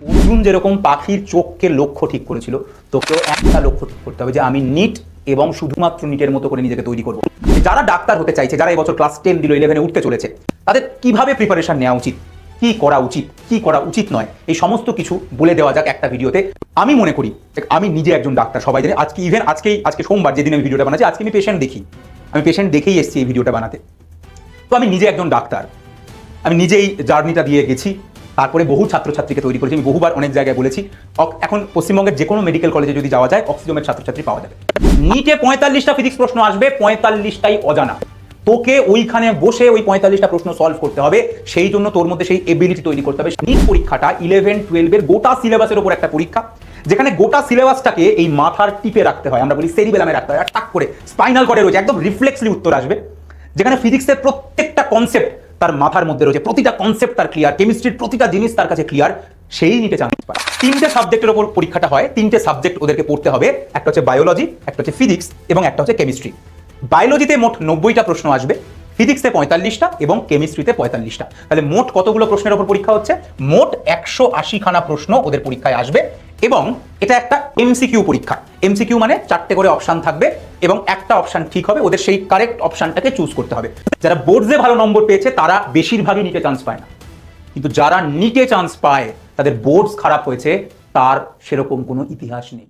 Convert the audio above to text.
অর্জুন যেরকম পাখির চোখকে লক্ষ্য ঠিক করেছিল, তোকেও একটা লক্ষ্য ঠিক করতে হবে যে আমি নিট এবং শুধুমাত্র নিটের মতো করে নিজেকে তৈরি করবো। যারা ডাক্তার হতে চাইছে, যারা এবছর ক্লাস 10 দিল, 11-এ উঠতে চলেছে, তাদের কিভাবে প্রিপারেশন নেওয়া উচিত, কি করা উচিত, কি করা উচিত নয়, এই সমস্ত কিছু বলে দেওয়া যাক একটা ভিডিওতে। আমি মনে করি, আমি নিজে একজন ডাক্তার, সবাই জানে। আজকে সোমবার, যেদিন আমি ভিডিওটা বানাচ্ছি, আজকে আমি পেশেন্ট দেখি, আমি পেশেন্ট দেখেই এসেছি এই ভিডিওটা বানাতে। তো আমি নিজে একজন ডাক্তার, আমি নিজেই জার্নিটা দিয়ে গেছি, তারপরে বহু ছাত্রছাত্রীকে তৈরি করেছি। আমি বহুবার অনেক জায়গায় বলেছি, এখন পশ্চিমবঙ্গের যে কোনো মেডিকেল কলেজে যদি যাওয়া যায়, অক্সিজমের ছাত্রছাত্রী পাওয়া যাবে। নিটে 45টা ফিজিক্স প্রশ্ন আসবে, 45টাই অজানা। তোকে ওইখানে বসে ওই 45টা প্রশ্ন সলভ করতে হবে। সেই জন্য তোর মধ্যে সেই এবিলিটি তৈরি করতে হবে। নিট পরীক্ষাটা 11-12 গোটা সিলেবাসের উপর একটা পরীক্ষা, যেখানে গোটা সিলেবাসটাকে এই মাথার টিপে রাখতে হয়, আমরা বলি সেরিবেলামে রাখতে হয়, টাক করে স্পাইনাল কর্ডে রয়েছে, একদম রিফ্লেক্সলি উত্তর আসবে। যেখানে ফিজিক্সের প্রত্যেকটা কনসেপ্ট তার মাথার মধ্যে রয়েছে, প্রতিটা কনসেপ্ট তার ক্লিয়ার, কেমিস্ট্রির প্রতিটা জিনিস তার কাছে ক্লিয়ার, সেই নিটে চান্স পায়। 3টে সাবজেক্টের উপর পরীক্ষাটা হয়, 3টে সাবজেক্ট ওদেরকে পড়তে হবে। একটা হচ্ছে বায়োলজি, একটা হচ্ছে ফিজিক্স এবং একটা হচ্ছে কেমিস্ট্রি। বায়োলজিতে মোট 90টা প্রশ্ন আসবে, ফিজিক্সে 45টা এবং কেমিস্ট্রিতে 45টা। তাহলে মোট কতগুলো প্রশ্নের উপর পরীক্ষা হচ্ছে? মোট 180খানা প্রশ্ন ওদের পরীক্ষায় আসবে। এবং এটা একটা এমসিকিউ পরীক্ষা। এমসিকিউ মানে 4টে করে অপশন থাকবে এবং একটা অপশন ঠিক হবে, ওদের সেই কারেক্ট অপশনটাকে চুজ করতে হবে। যারা বোর্ডসে ভালো নম্বর পেয়েছে তারা বেশিরভাগই নিটে চান্স পায় না, কিন্তু যারা নিটে চান্স পায় তাদের বোর্ডস খারাপ হয়েছে, তার সেরকম কোনো ইতিহাস নেই।